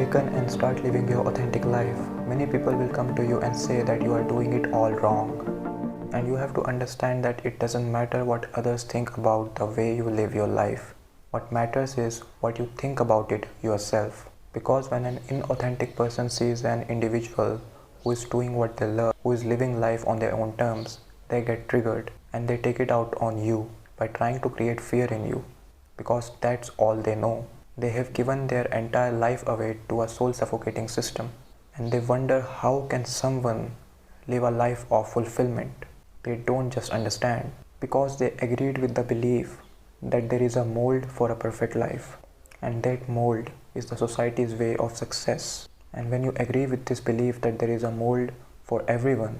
awaken and start living your authentic life, many people will come to you and say that you are doing it all wrong. And you have to understand that it doesn't matter what others think about the way you live your life. What matters is what you think about it yourself. Because when an inauthentic person sees an individual who is doing what they love, who is living life on their own terms, they get triggered and they take it out on you by trying to create fear in you. Because that's all they know. They have given their entire life away to a soul-suffocating system, and they wonder how can someone live a life of fulfillment. They don't just understand, because they agreed with the belief that there is a mold for a perfect life, and that mold is the society's way of success. And when you agree with this belief that there is a mold for everyone,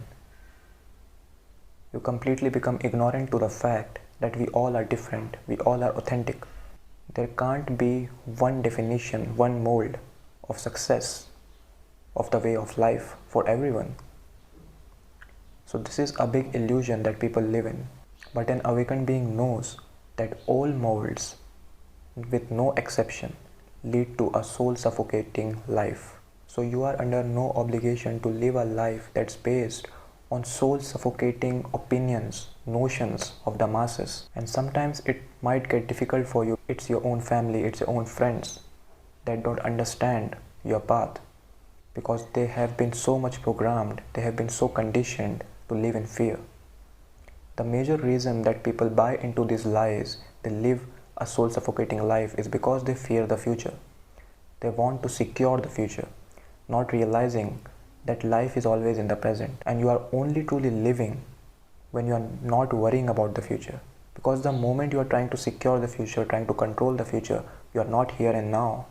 you completely become ignorant to the fact that we all are different, we all are authentic. There can't be one definition, one mold of success, of the way of life for everyone. So this is a big illusion that people live in. But an awakened being knows that all molds, with no exception, lead to a soul-suffocating life. So you are under no obligation to live a life that's based on soul-suffocating opinions, notions of the masses. And sometimes it might get difficult for you. It's your own family, it's your own friends that don't understand your path, because they have been so much programmed, they have been so conditioned to live in fear. The major reason that people buy into these lies, they live a soul-suffocating life, is because they fear the future. They want to secure the future, not realizing that life is always in the present, and you are only truly living when you are not worrying about the future. Because the moment you are trying to secure the future, trying to control the future, you are not here and now.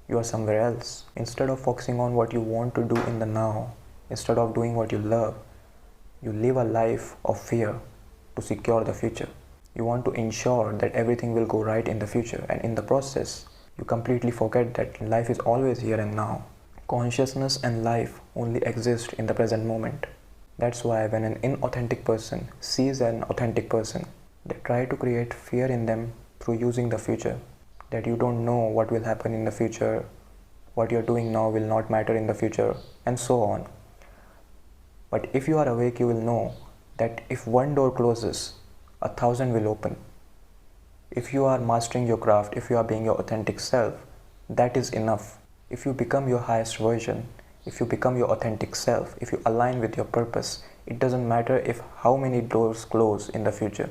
You are somewhere else. Instead of focusing on what you want to do in the now, instead of doing what you love, you live a life of fear to secure the future. You want to ensure that everything will go right in the future, and in the process, you completely forget that life is always here and now. Consciousness and life only exist in the present moment. That's why when an inauthentic person sees an authentic person, they try to create fear in them through using the future. That you don't know what will happen in the future, what you're doing now will not matter in the future, and so on. But if you are awake, you will know that if one door closes, 1,000 will open. If you are mastering your craft, if you are being your authentic self, that is enough. If you become your highest version, if you become your authentic self, if you align with your purpose, it doesn't matter if how many doors close in the future,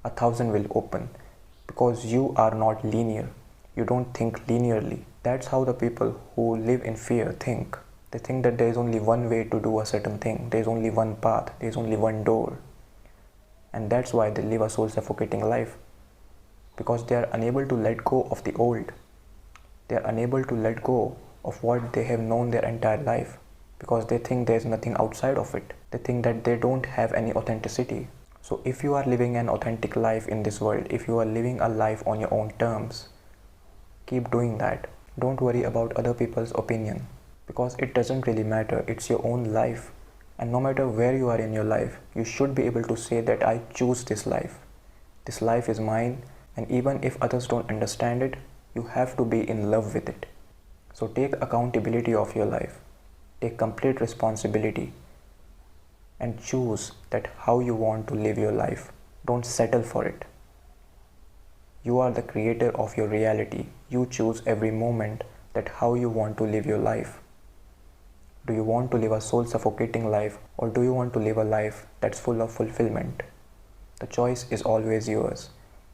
1,000 will open, because you are not linear. You don't think linearly. That's how the people who live in fear think. They think that there is only one way to do a certain thing. There is only one path. There is only one door. And that's why they live a soul-suffocating life. Because they are unable to let go of the old. They are unable to let go of what they have known their entire life, because they think there is nothing outside of it. They think that they don't have any authenticity. So if you are living an authentic life in this world, if you are living a life on your own terms, keep doing that. Don't worry about other people's opinion, because it doesn't really matter. It's your own life, and no matter where you are in your life, you should be able to say that I choose this life. This life is mine, and even if others don't understand it, you have to be in love with it. So take accountability of your life. Take complete responsibility and choose that how you want to live your life. Don't settle for it. You are the creator of your reality. You choose every moment that how you want to live your life. Do you want to live a soul-suffocating life, or do you want to live a life that's full of fulfillment? The choice is always yours.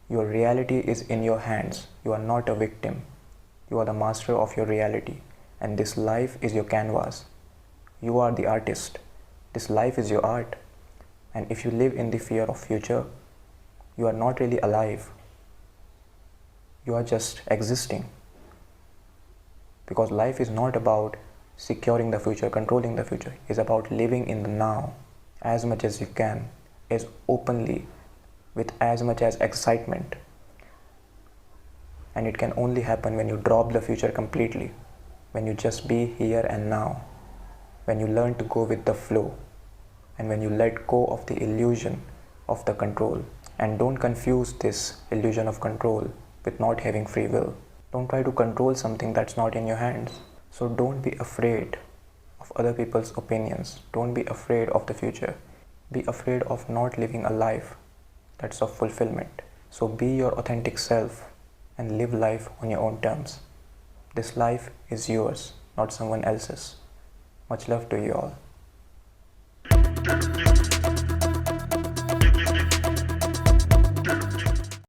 Your reality is in your hands. You are not a victim. You are the master of your reality, and this life is your canvas. You are the artist. This life is your art. And if you live in the fear of future, you are not really alive. You are just existing. Because life is not about securing the future, controlling the future. It's about living in the now as much as you can, as openly, with as much as excitement. And it can only happen when you drop the future completely, when you just be here and now, when you learn to go with the flow, and when you let go of the illusion of the control. And don't confuse this illusion of control with not having free will. Don't try to control something that's not in your hands. So don't be afraid of other people's opinions. Don't be afraid of the future. Be afraid of not living a life that's of fulfillment. So be your authentic self and live life on your own terms. This life is yours, not someone else's. Much love to you all.